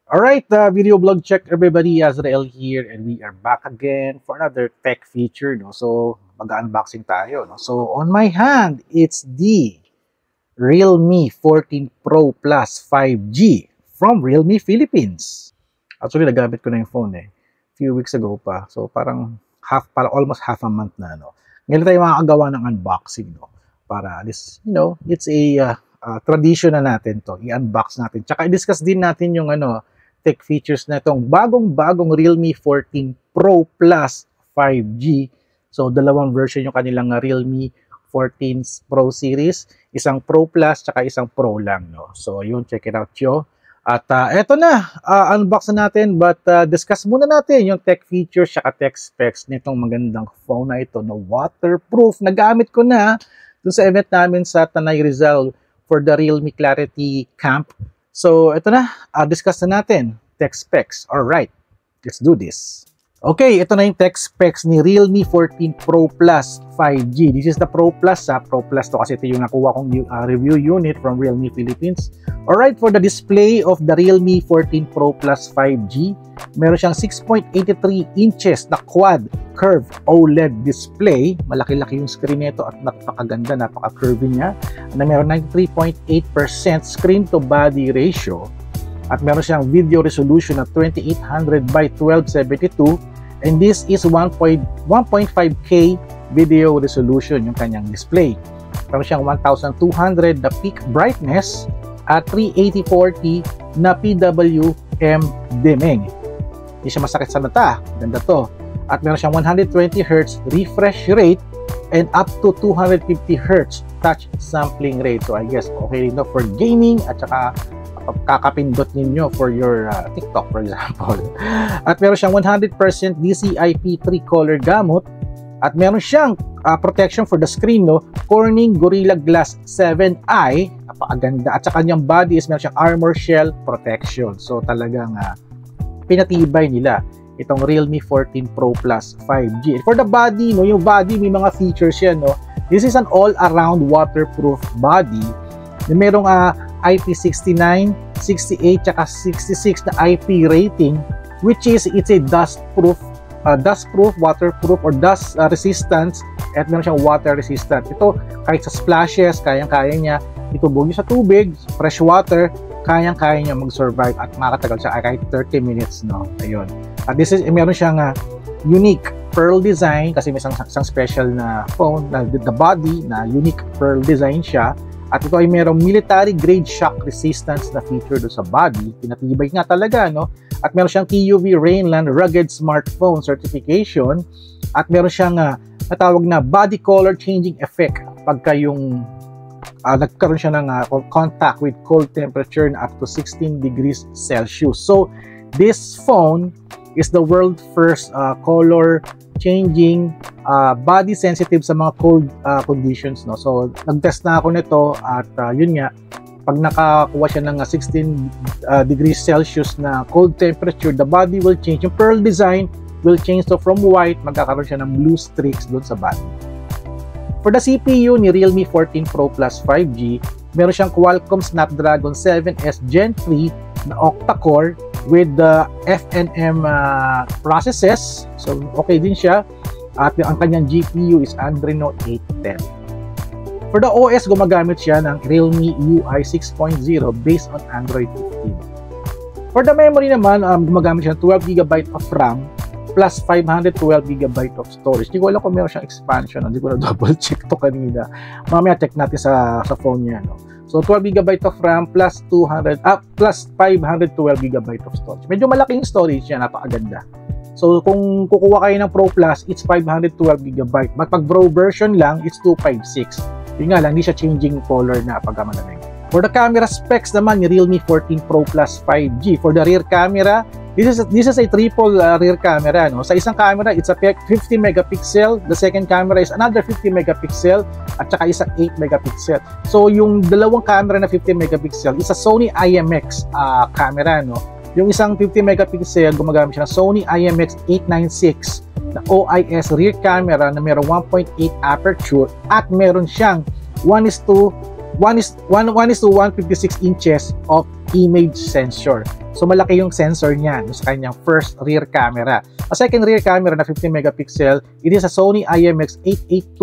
Alright, video blog check everybody, Azrael here, and we are back again for another tech feature, no? So, mag-unboxing tayo, no? So, on my hand, it's the Realme 14 Pro Plus 5G from Realme Philippines. Actually, nagamit ko na yung phone few weeks ago pa. So, parang almost half a month na, no? Ngayon tayo makakagawa ng unboxing, no? Para this, it's a tradition na natin to. I-unbox natin. Tsaka i-discuss din natin yung tech features na itong bagong Realme 14 Pro Plus 5G. So, dalawang version yung kanilang Realme 14 Pro series. Isang Pro Plus, tsaka isang Pro lang, no? So, yun, check it out, yo. At eto na, unbox na natin, but discuss muna natin yung tech features tsaka tech specs nitong magandang phone na ito, no? Waterproof. Nagamit ko na dun sa event namin sa Tanay Rizal for the Realme Clarity Camp. So, ito na, discuss na natin, tech specs. Alright, let's do this. Okay, ito na yung tech specs ni Realme 14 Pro Plus 5G. This is the Pro Plus, Pro Plus to kasi ito yung nakuha kong review unit from Realme Philippines. Alright, for the display of the Realme 14 Pro Plus 5G, meron siyang 6.83 inches na quad curve OLED display. Malaki-laki yung screen nito at napakaganda, napaka-curvy niya. Na meron 93.8% screen to body ratio. At meron siyang video resolution na 2800 by 1272, and this is 1.5K video resolution yung kanyang display. Meron siyang 1200 na peak brightness at 380/40 na PWM dimming. Hindi siya masakit sa mata, ganda to. At meron siyang 120Hz refresh rate and up to 250Hz touch sampling rate. So I guess okay rin for gaming at saka kakapindot ninyo for your TikTok, for example. At meron siyang 100% DCI-P3 color gamut. At meron siyang protection for the screen, no? Corning Gorilla Glass 7i. Napakaganda. At sa kanyang body is meron siyang armor shell protection. So talagang pinatibay nila itong Realme 14 Pro Plus 5G. And for the body, no? Yung body may mga features yan, no? This is an all-around waterproof body. Merong IP69, 68, tsaka 66 na IP rating, which is it's a dustproof, waterproof, or dust resistance, at meron siyang water resistant. Ito, kahit sa splashes, kayang-kaya niya. Ito bugi sa tubig, fresh water, kayang-kaya niya mag-survive at makatagal siya kahit 30 minutes, no? Ayun. At this is, meron siyang unique pearl design, kasi may isang special na phone, na the body, na unique pearl design siya. At ito ay merong military grade shock resistance na feature do sa body. Pinatibay nga talaga, no? At meron siyang TUV Rainland Rugged Smartphone Certification. At meron siyang natawag na body color changing effect pagka yung nagkaroon siya ng contact with cold temperature na up to 16 degrees Celsius. So, this phone is the world first color changing, body sensitive sa mga cold conditions, no? So nag-test na ako nito at yun nga, pag nakakuha siya ng 16 degrees Celsius na cold temperature, the body will change. Yung pearl design will change, so from white magkakaroon siya ng blue streaks doon sa body. For the CPU ni Realme 14 Pro Plus 5G, meron siyang Qualcomm Snapdragon 7S Gen 3 na octa-core with the FNM processes. So okay din siya. At ang kanyang GPU is Adreno 810. For the OS, gumagamit siya ng Realme UI 6.0 based on Android 15. For the memory naman, gumagamit siya ng 12GB of RAM plus 512GB of storage. Hindi ko alam kung meron siyang expansion. Hindi ko na double check to kanina. Mamaya check natin sa phone niya, no? So 12GB of RAM plus 512GB of storage. Medyo malaking storage niya, napakaganda. So kung kukuha kayo ng Pro Plus, it's 512GB. Pag Pro version lang, it's 256. Yun nga lang, hindi siya changing color na pagkamalamig. For the camera specs naman ni Realme 14 Pro Plus 5G, for the rear camera, this is a triple rear camera, no? Sa isang camera, it's a 50 megapixel. The second camera is another 50 megapixel at saka isang 8 megapixel. So yung dalawang camera na 50 megapixel is a Sony IMX camera, no? Yung isang 50 megapixel, gumagamit siya ng Sony IMX 896 na OIS rear camera na meron 1.8 aperture at meron siyang 1:1:156 inches of image sensor. So malaki yung sensor niya sa kanyang first rear camera. A second rear camera na 50 megapixel, it is a Sony IMX882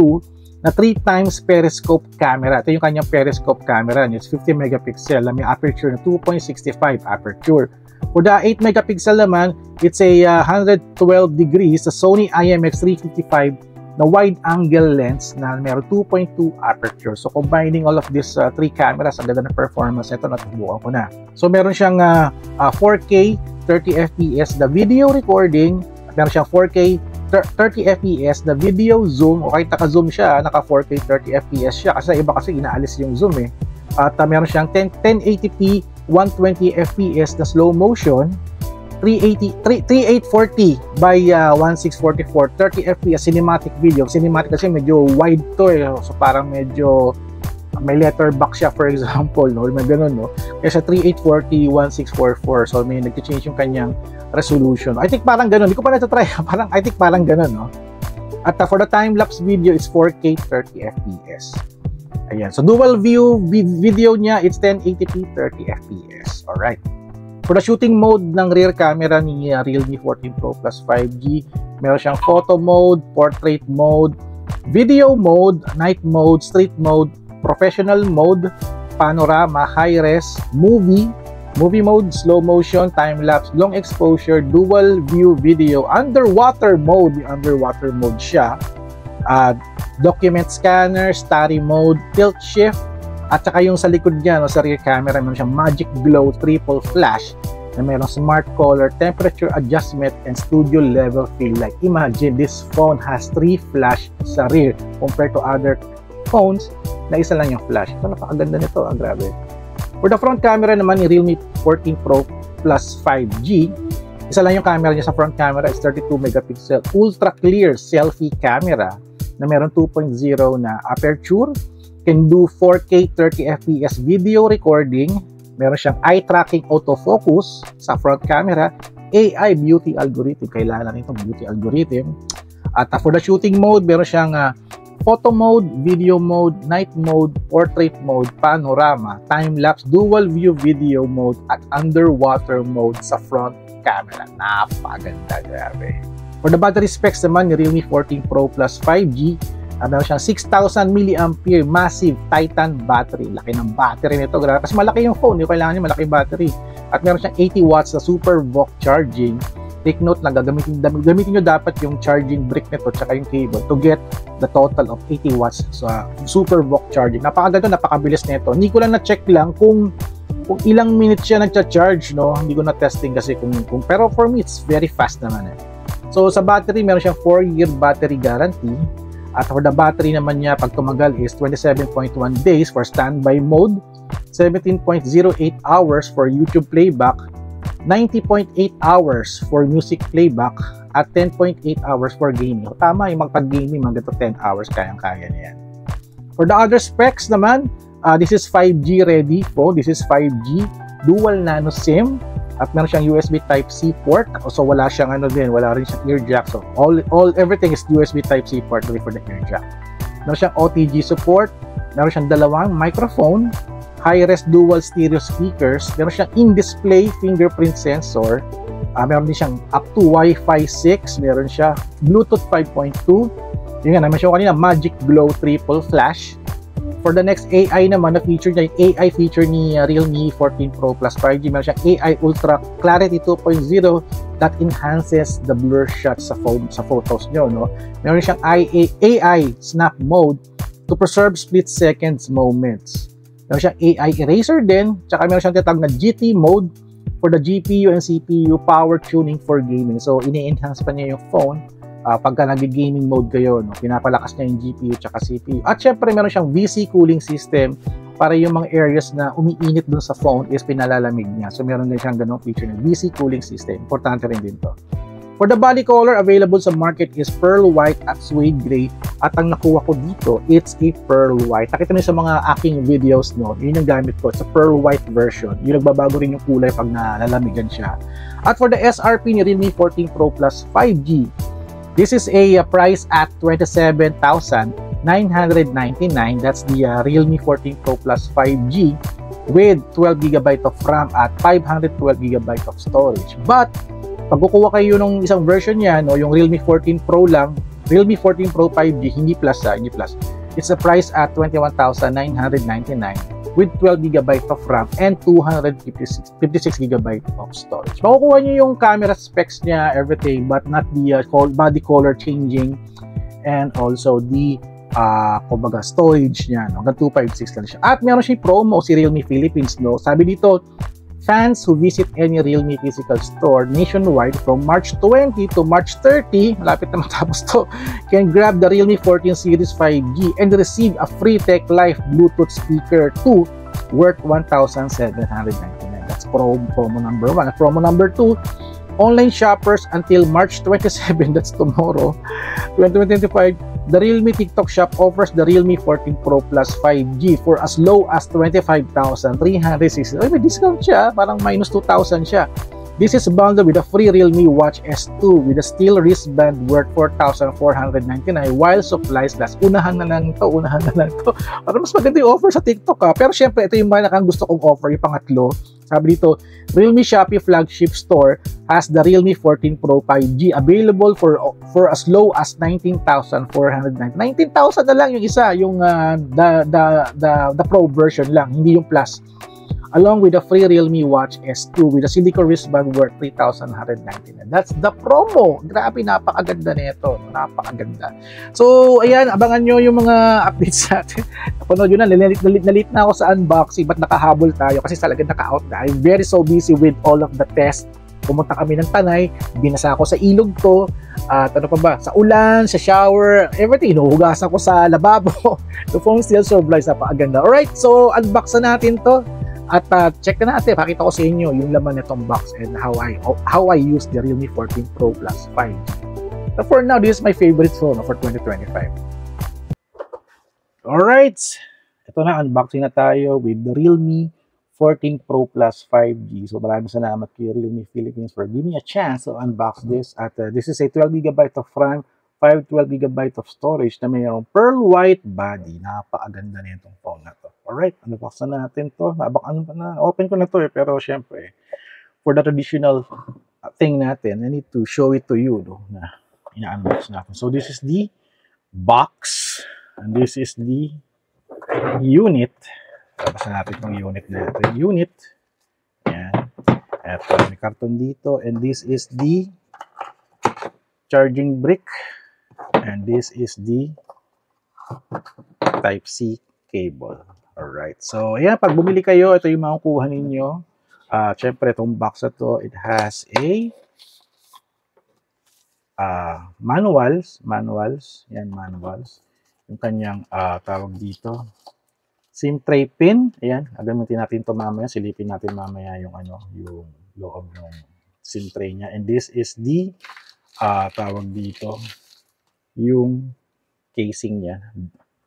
na 3 times periscope camera. Ito yung kanyang periscope camera. It's 50 megapixel na may aperture na 2.65 aperture. For the 8 megapixel naman, it's a 112 degrees sa Sony IMX355 na wide-angle lens na meron 2.2 aperture. So, combining all of these 3 cameras, ang ganda ng performance nito, natubukan ko na. So, meron siyang 4K 30 FPS na video recording, meron siyang 4K 30 FPS na video zoom, o kahit naka-zoom siya, naka 4K 30 FPS siya, kasi iba kasi inaalis yung zoom eh. At meron siyang 1080p 120 FPS na slow motion, 3840 by 1644 30 fps cinematic video. Cinematic kasi medyo wide to eh, so parang medyo may letterbox siya, for example, no, may ganun, no, kaya sa 3840 1644, so may nag-change yung kanyang resolution. I think parang ganun, hindi ko pa na-try parang I think parang ganun, no. At for the time-lapse video is 4K 30 fps. Ayan, so dual view video niya, it's 1080p 30 fps. Alright. For the shooting mode ng rear camera ni Realme 14 Pro Plus 5G, meron siyang photo mode, portrait mode, video mode, night mode, street mode, professional mode, panorama, high-res, movie mode, slow motion, time-lapse, long exposure, dual view video, underwater mode, underwater mode siya, document scanner, study mode, tilt shift, at saka yung sa likod niya, no, sa rear camera, meron siyang Magic Glow triple flash na merong smart color, temperature adjustment, and studio level fill light. Imagine, this phone has 3 flash sa rear compared to other phones na isa lang yung flash. Ito, napakaganda nito, grabe. For the front camera naman ni Realme 14 Pro Plus 5G, isa lang yung camera niya sa front camera, is 32 megapixel ultra clear selfie camera na meron 2.0 na aperture, can do 4K 30 FPS video recording, meron siyang eye tracking autofocus sa front camera, AI beauty algorithm, kailangan natin itong beauty algorithm. At for the shooting mode, meron siyang photo mode, video mode, night mode, portrait mode, panorama, time-lapse, dual view video mode, at underwater mode sa front camera. Napaganda, grabe. For the battery specs naman ni Realme 14 Pro Plus 5G, meron siyang 6,000 mAh massive Titan battery. Laki ng battery nito, grabe. Kasi malaki yung phone, yung kailangan niya malaki battery. At meron siyang 80 watts na super VOOC charging. Take note na gamitin nyo dapat yung charging brick nito tsaka yung cable to get the total of 80 watts sa super VOOC charging. Napakaganda, napakabilis nito. Hindi ko lang na-check lang kung ilang minutes siya nagcha-charge, no? Hindi ko na-testing kasi kung pero for me, it's very fast naman eh. So sa battery, meron siyang 4-year battery guarantee. At for the battery naman niya, pag tumagal is 27.1 days for standby mode, 17.08 hours for YouTube playback, 90.8 hours for music playback, at 10.8 hours for gaming. Tama, yung magpag-gaming, mga 10 hours, kayang-kaya niyan. For the other specs naman, this is 5G ready phone. This is 5G dual nano SIM. At meron siyang USB Type-C port. So wala siyang wala rin siyang ear jack. So everything is USB Type-C port for the ear jack. Meron siyang OTG support. Meron siyang dalawang microphone, high-res dual stereo speakers. Meron siyang in-display fingerprint sensor. Meron din siyang up to Wi-Fi 6. Meron siya Bluetooth 5.2. Yun nga, naman siya kanina, Magic Glow triple flash. For the next AI naman na feature niya, yung AI feature ni Realme 14 Pro Plus 5G, meron siyang AI Ultra Clarity 2.0 that enhances the blur shots sa photos nyo, no? Meron siyang AI Snap Mode to preserve split seconds moments. Meron siyang AI Eraser din, tsaka meron siyang tinatawag na GT Mode for the GPU and CPU power tuning for gaming. So, ini-enhance pa niya yung phone pagka nag-gaming mode kayo, no? Pinapalakas niya yung GPU tsaka CPU. At syempre, meron siyang VC cooling system para yung mga areas na umiinit dun sa phone is pinalalamig niya. So, meron din siyang ganong feature ng VC cooling system. Importante rin din to. For the body color, available sa market is pearl white at suede gray. At ang nakuha ko dito, it's a pearl white. Nakita niyo sa mga aking videos, no? Yun yung gamit ko. It's a pearl white version. Yung nagbabago rin yung kulay pag nalalamigan siya. At for the SRP ni Realme 14 Pro Plus 5G, this is a price at 27,999. That's the Realme 14 Pro Plus 5G. with 12GB of RAM at 512GB of storage. But pag kukuha kayo ng isang version niya, no, yung Realme 14 Pro lang, Realme 14 Pro 5G, hindi plus hindi plus. It's a price at 21,999 with 12GB of RAM and 256GB of storage. Makukuha nyo yung camera specs niya, everything, but not the body color changing and also the kumbaga storage niya, no? Hanggang 256 lang siya. At meron siyang promo si Realme Philippines, no? Sabi dito, fans who visit any Realme physical store nationwide from March 20 to March 30, malapit na matapos to, can grab the Realme 14 Series 5G and receive a free Tech Life Bluetooth speaker 2 worth 1,799. That's promo number 1. At promo number 2, online shoppers until March 27, that's tomorrow, 2025, the Realme TikTok Shop offers the Realme 14 Pro Plus 5G for as low as 25,360. Ay, may discount siya. Parang minus 2,000 siya. This is bundled with a free Realme Watch S2 with a steel wristband worth 4,499 while supplies last. Unahan na lang to. Parang mas maganda yung offer sa TikTok, ha. Pero syempre, ito yung mga gusto kong offer, yung pangatlo. Sabi dito, Realme Shopee flagship store has the Realme 14 Pro 5G available for as low as 19,499. 19,000 na lang yung isa, yung the Pro version lang, hindi yung Plus. Along with a free Realme Watch S2 with a silicone wristband worth 3,199. That's the promo. Grabe, napakaganda nito. Napakaganda. So, ayan, abangan nyo yung mga updates natin. Napanood yun na, nalit na ako sa unboxing, but nakahabol tayo kasi talagang naka-out na. I'm very so busy with all of the tests. Pumunta kami ng Tanay, binasa ako sa ilog to, at ano pa ba, sa ulan, sa shower, everything. Hinuhugasan ko sa lababo. The phone still survives. Napakaganda. Alright, so unbox na natin to. At check na natin, pakita ko sa inyo yung laman nitong box and how I use the Realme 14 Pro Plus 5G. But for now, this is my favorite phone for 2025. Alright, ito na, unboxing na tayo with the Realme 14 Pro Plus 5G. So maraming salamat kay Realme Philippines for giving me a chance to unbox this. At this is a 12GB of RAM, 512GB of storage na mayroong pearl white body. Napakaganda na itong phone na to. Alright, unbox na natin to. Open ko na to pero syempre, for the traditional thing natin, I need to show it to you, no, na ina-unbox natin. So this is the box, and this is the unit. Tapos natin itong unit natin. Unit. Ayan. Eto, may karton dito, and this is the charging brick, and this is the Type-C cable. Alright, so ayan, pag bumili kayo, ito yung makukuha ninyo. Siyempre, itong box na to, it has a manuals. Yan, manuals. Yung kanyang tawag dito, SIM tray pin. Ayan, gagamitin natin ito mamaya. Silipin natin mamaya yung yung loob ng SIM tray niya. And this is the tawag dito, yung casing niya.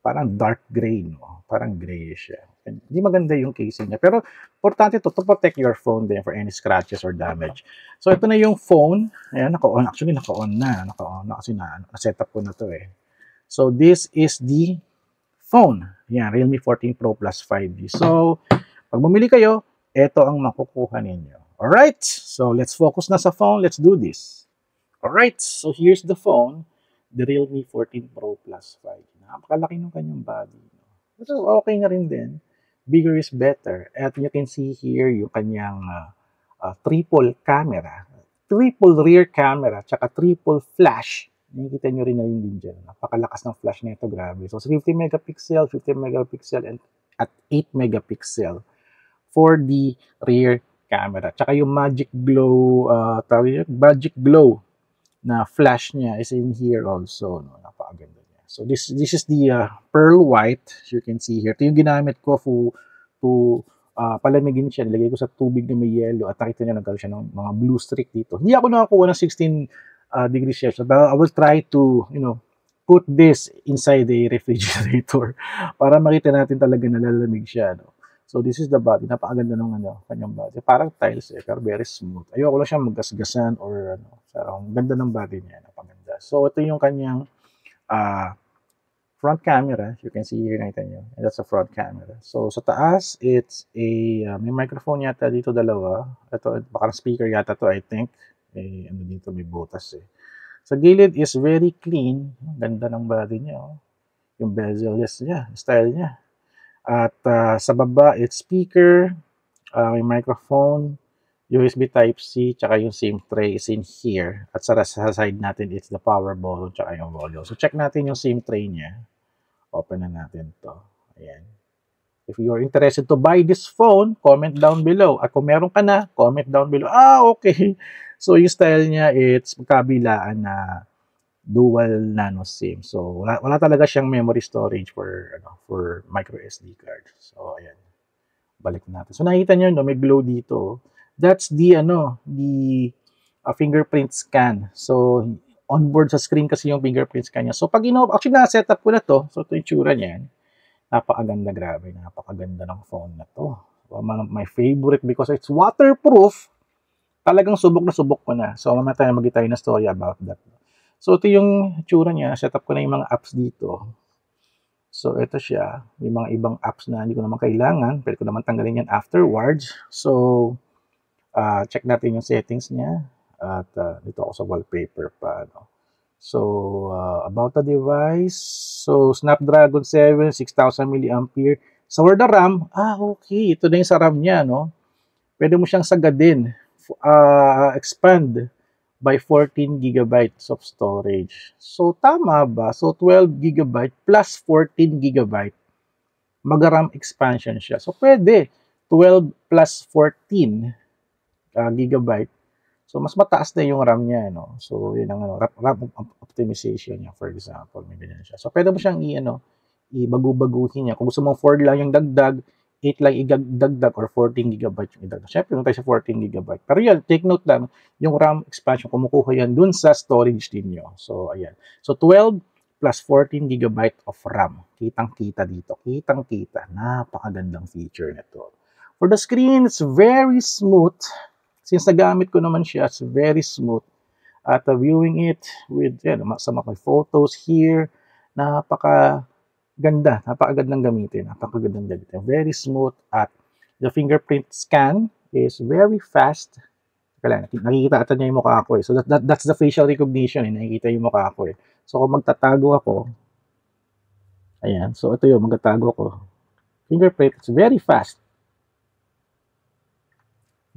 Parang dark gray, no? Parang grayish siya. Hindi maganda yung casing niya. Pero, importante to protect your phone din for any scratches or damage. So, ito na yung phone. Ayan, naka-on. Actually, naka-on na. Naka-on na kasi na-set up ko na to eh. So, this is the phone. Ayan, Realme 14 Pro Plus 5G. So, pag bumili kayo, ito ang makukuha ninyo. Alright? So, let's focus na sa phone. Let's do this. Alright, so here's the phone. The Realme 14 Pro Plus 5G. Napakalaki ng kanyang body. So, okay na rin din. Bigger is better. At you can see here yung kanyang triple camera. Triple rear camera. Tsaka triple flash. Nakikita nyo rin na rin din dyan. Napakalakas ng flash na ito. Grabe. So, 50 megapixel, 50 megapixel, and at 8 megapixel for the rear camera. Tsaka yung Magic Glow, Magic Glow na flash niya is in here also. No? Napakaganda niya. So this is the pearl white, as you can see here. Ito yung ginamit ko to palamigin siya. Nilagay ko sa tubig na may yellow at nakita niya nagkaroon siya ng mga blue streak dito. Hindi ako nakakuha ng 16 degrees Celsius, but I will try to, put this inside the refrigerator para makita natin talaga nalalamig siya. No? So this is the body. Napakaganda ng kanyang body. Parang tiles pero very smooth. Ayoko lang siya maggasgasan or So, ang ganda ng body niya. Napakaganda. So ito yung kanyang front camera. You can see here, nakita nyo. And that's the front camera. So, sa taas, it's a, may microphone yata dito dalawa. Ito, baka speaker yata to, I think. Ano dito, may butas eh. Sa gilid is very clean. Ganda ng body niya. Oh. Yung bezel niya, style niya. At sa baba, it's speaker, may microphone, USB Type-C, tsaka yung SIM tray is in here. At sa side natin, it's the power button, tsaka yung volume. So, check natin yung SIM tray niya. Open na natin to. Ayan. If you're interested to buy this phone, comment down below. At kung meron ka na, comment down below. Okay. So, yung style niya, it's magkabilaan na dual nano SIM. So, wala talaga siyang memory storage for micro SD card. So, ayan. Balik natin. So, nakita nyo, no, may glow dito. That's the fingerprint scan. So, onboard sa screen kasi yung fingerprint scan niya. So, pag actually na-setup ko na to. So, ito yung tsura niyan. Napakaganda, grabe. Napakaganda ng phone na to. So, one of my favorite because it's waterproof. Talagang subok na subok ko na. So, mamaya tayo mag-tayo na story about that. So, ito yung tsura niya. Setup ko na yung mga apps dito. So, ito siya. May mga ibang apps na hindi ko naman kailangan. Pwede ko naman tanggalin yan afterwards. So, check natin yung settings niya. At dito ako sa wallpaper pa. No? So, about the device. So, Snapdragon 7, 6,000 mAh. So, for the RAM, okay. Ito na yung sa RAM niya, no? Pwede mo siyang sagadin. Expand by 14 GB of storage. So, tama ba? So, 12 GB plus 14 GB. Mag-RAM expansion siya. So, pwede. 12 plus 14 gigabyte. So, mas mataas na yung RAM niya, no? So, yun ang RAM optimization niya, for example. May ganyan siya. So, pwede mo siyang ibagu-baguhin niya. Kung gusto mong 4 lang yung dagdag, 8 lang idagdag, or 14 gigabyte yung idagdag. Siyempre, tayo sa 14 gigabyte. Pero yan, take note lang, yung RAM expansion, kumukuha yan dun sa storage ninyo. So, ayan. So, 12 plus 14 gigabyte of RAM. Kitang-kita dito. Kitang-kita. Napakagandang feature nito. For the screen, it's very smooth. Since nagamit ko naman siya, it's very smooth. At viewing it with, sama my photos here, napakaganda gamitin. Napakagandang gamitin. Very smooth. At the fingerprint scan is very fast. Nakikita ata niya yung mukha ko eh. So that's the facial recognition eh. Nakikita yung mukha ko eh. So kung magtatago ako, ayan. So ito yung magtatago ko. Fingerprint, it's very fast.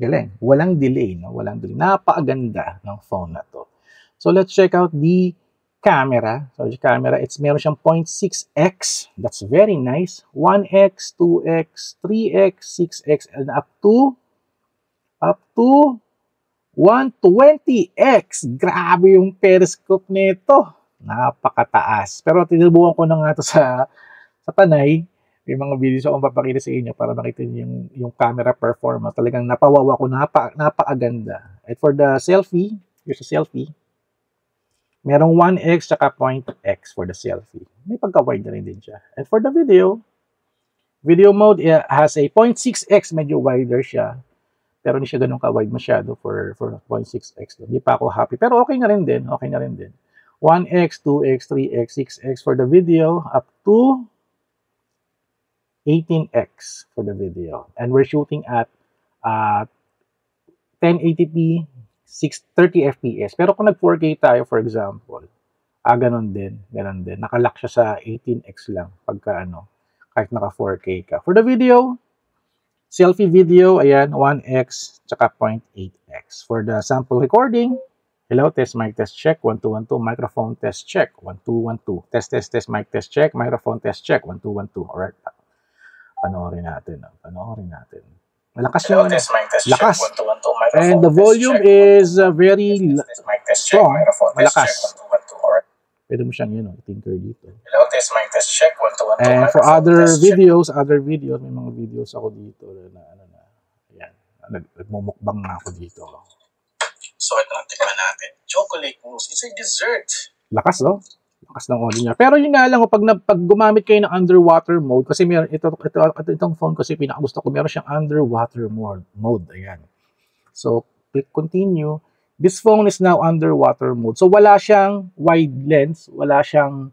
Galing. Walang delay, no? Walang delay. Napakaganda ng phone na to. So, let's check out the camera. So, the camera, meron siyang 0.6x. That's very nice. 1x, 2x, 3x, 6x, and up to 120x. Grabe yung periscope nito. Napakataas. Pero, tinubukan ko na nga to sa Tanay. May mga videos akong papakita sa inyo para makita niyo yung camera performance. Talagang napawawa ko, napakaganda. And for the selfie, here's a selfie. Merong 1x tsaka 0.x for the selfie. May pagka-wide na rin din siya. And for the video mode has a 0.6x, medyo wider siya. Pero hindi siya ganun ka-wide masyado for 0.6x. Hindi pa ako happy. Pero okay na rin din. 1x, 2x, 3x, 6x for the video, up to 18x for the video. And we're shooting at 1080p, 30 fps. Pero kung nag 4K tayo, for example, ganun din. Nakalock siya sa 18x lang pagka kahit naka 4K ka. For the video, selfie video, ayan, 1x, tsaka 0.8x. For the sample recording, hello, test, mic, test, check, 1, 2, 1, 2, microphone, test, check, 1, 2, 1, 2, test, mic, test, check, microphone, test, check, 1, 2, 1, 2, alright. Panoorin natin. Malakas yung lakas. And the volume is very strong. Malakas. Pwede mo siyang, tinker dito. And for other videos, may mga videos ako dito na ayan, nagmumukbang na ako dito. So, ito na, tingnan natin. Chocolate mousse. It's a dessert. Lakas, no? Lakas ng audio niya. Pero yun nga lang, pag gumamit kayo ng underwater mode, kasi meron, itong phone kasi pinakagusto ko, meron siyang underwater mode. Ayan. So, click continue. This phone is now underwater mode. So, wala siyang wide lens, wala siyang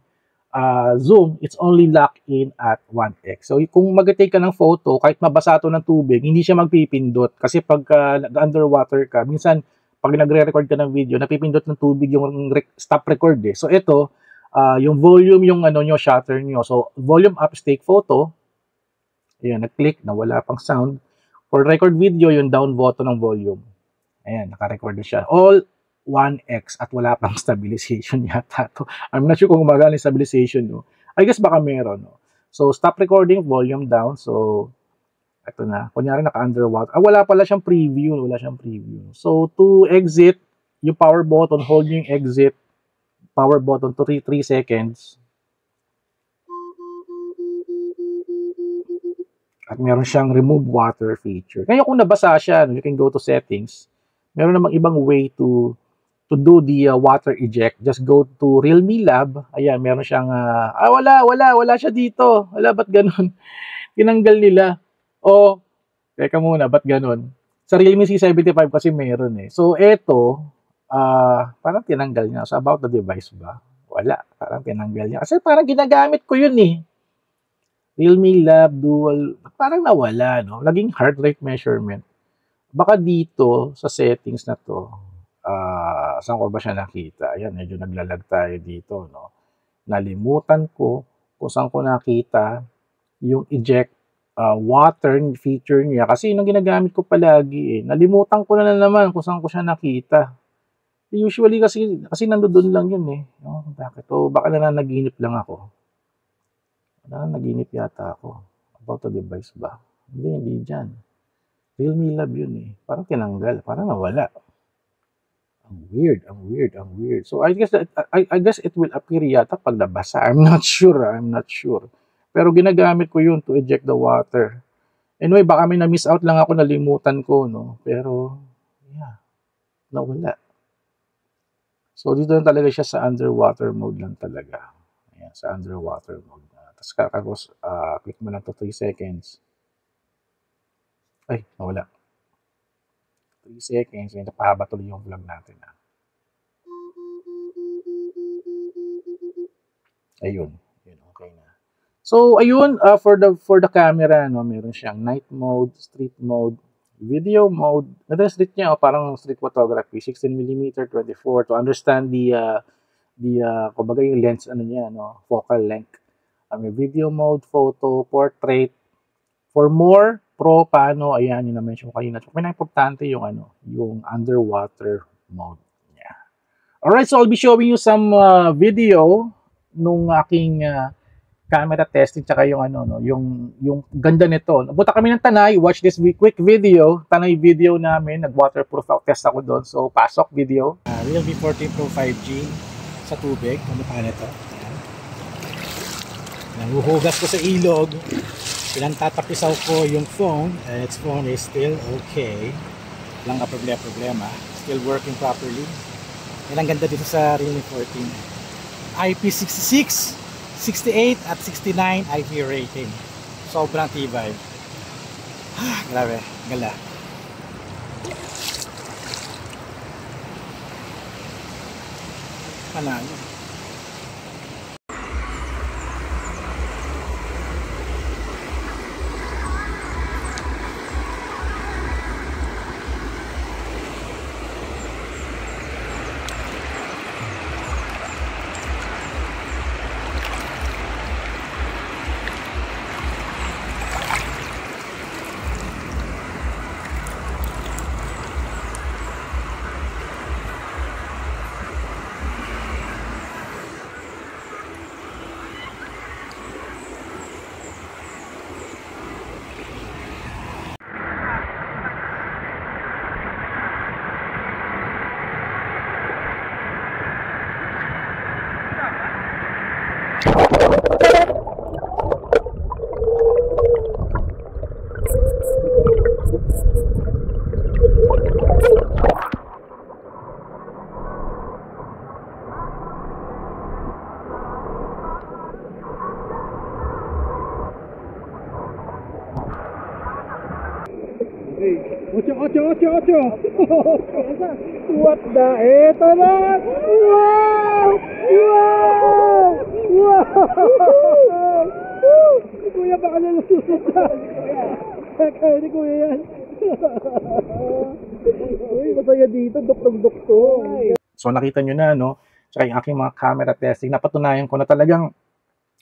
zoom, it's only locked in at 1x. So kung mag-take ka ng photo, kahit mabasa to ng tubig, hindi siya magpipindot. Kasi pagka underwater ka, minsan pag nagre-record ka ng video, napipindot ng tubig yung stop record eh. So ito, yung volume yung ano nyo, shutter nyo. So volume up is take photo. Ayan, nag-click, nawala pang sound. For record video, yung down button ng volume. Ayan, naka-record na siya. All 1x at wala pang stabilization yata to. I'm not sure kung gumagana yung stabilization, no? I guess baka meron, no? So, stop recording, volume down. So, ito na. Kunyari naka-underwater. Wala pala siyang preview. Wala siyang preview. So, to exit, yung power button, hold yung exit. Power button to 3 seconds. At meron siyang remove water feature. Kaya kung nabasa siya, you can go to settings. Meron namang ibang way to do the water eject. Just go to Realme Lab. Ayan, meron siyang, wala siya dito. Wala, ba't ganun? Tinanggal nila. Teka muna, ba't ganun? Sa Realme C75 kasi meron eh. So, eto, parang tinanggal niya. So, about the device ba? Wala, parang tinanggal niya. Kasi parang ginagamit ko yun eh. Realme Lab Dual, parang nawala, no? Laging heart rate measurement. Baka dito, sa settings na to, saan ko ba siya nakita? Ayan, medyo naglalag tayo dito, no? Nalimutan ko kung saan ko nakita yung eject water feature niya. Kasi yun ang ginagamit ko palagi, eh. Nalimutan ko na naman kung saan ko siya nakita. Usually kasi nandoon lang yun, eh. No? Bakit? Baka nananaginip lang ako. Nananaginip yata ako. About the device ba? Hindi dyan. Realme Lab yun, eh. Parang tinanggal. Parang nawala. Ang weird. So I guess it will appear yata pag nabasa. I'm not sure. Pero ginagamit ko yun to eject the water. Anyway, baka may na-miss out lang ako, nalimutan ko, no? Pero, yeah, nawala. So dito lang talaga siya sa underwater mode lang talaga. Ayan, sa underwater mode. Tapos click mo lang to 3 seconds. Ay, nawala. 3 seconds, may napahaba tuloy yung vlog natin. Ayun, okay na. So, ayun, for the camera, no, meron siyang night mode, street mode, video mode. Ganda street niya, parang street photography, 16mm, 24 to understand kumbaga yung lens, niya, no, focal length. May video mode, photo, portrait. For more pro, paano, ayan, yung na-mention ko kanina. Pinaka-importante yung yung underwater mode niya. Alright, so I'll be showing you some video nung aking camera testing, tsaka yung yung ganda nito. Nabuta kami ng Tanay, watch this quick video, Tanay video namin, nag-waterproof test ako doon. So, pasok video. Realme 14 Pro 5G sa tubig. Ano pa nito? Nanguhugas ko sa ilog. Pinantatapisaw ko yung phone, and its phone is still okay. Walang problema. Still working properly. Yan ang ganda dito sa Realme 14. IP66, 68 at 69 IP rating. Sobrang tibay. Grabe, gala. Panalo. Ocho. What the? Eto na! Wow! baka nalusunod na. Kaya ni Kuya yan. Uy, masaya dito, doktor. So nakita nyo na, no? Tsaka yung aking mga camera testing, napatunayan ko na talagang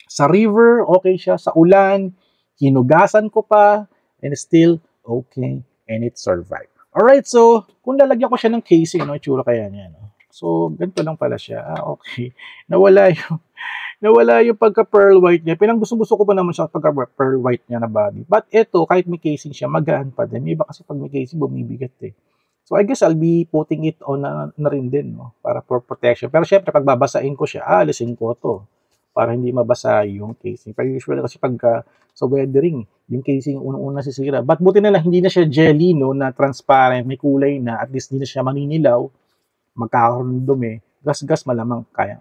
sa river, okay siya. Sa ulan, hinugasan ko pa, and still okay, and it survived. Alright, so kung lalagyan ko siya ng casing, no, itsura kaya niya, no? So, ganito lang pala siya. Okay. Nawala yung pagka-pearl white niya. Pinang gusto ko pa naman siya pagka-pearl white niya na body. But ito, kahit may casing siya, magaan pa din. May iba kasi pag may casing, bumibigat eh. So, I guess I'll be putting it on na rin din, no? Para for protection. Pero syempre, pag babasain ko siya, alisin ko to. Para hindi mabasa yung casing. Pero usually kasi pagka sa weathering, yung casing unang-una sisira. But buti na lang, hindi na siya jelly, no? Na transparent, may kulay na. At least hindi na siya maninilaw. Magkakaroon ng dumi, gas-gas malamang kaya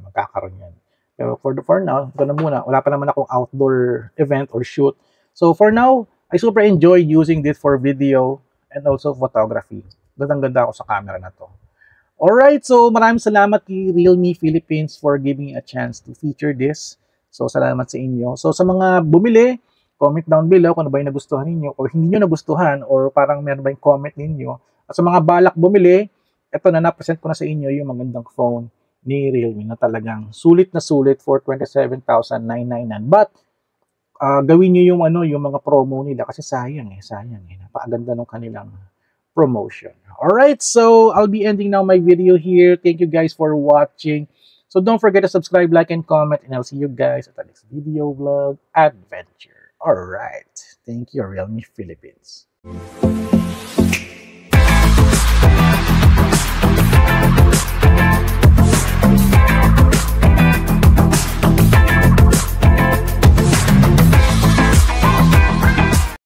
magkakaroon yan. Pero for now, ito na muna. Wala pa naman akong outdoor event or shoot. So for now, I super enjoy using this for video and also photography. Gandang-ganda ako sa camera na to. Alright, so maraming salamat kay Realme Philippines for giving me a chance to feature this. So salamat sa inyo. So sa mga bumili, comment down below kung ano ba yung nagustuhan ninyo or hindi nyo nagustuhan or parang meron ba yung comment ninyo. At sa mga balak bumili, ito na na-present ko na sa inyo yung magandang phone ni Realme na talagang sulit na sulit for 27,999. But gawin niyo yung yung mga promo nila kasi sayang eh. Napakaganda ng kanilang promotion. Alright, so I'll be ending now my video here. Thank you guys for watching. So don't forget to subscribe, like, and comment, and I'll see you guys at the next video vlog adventure. Alright, thank you, Realme Philippines.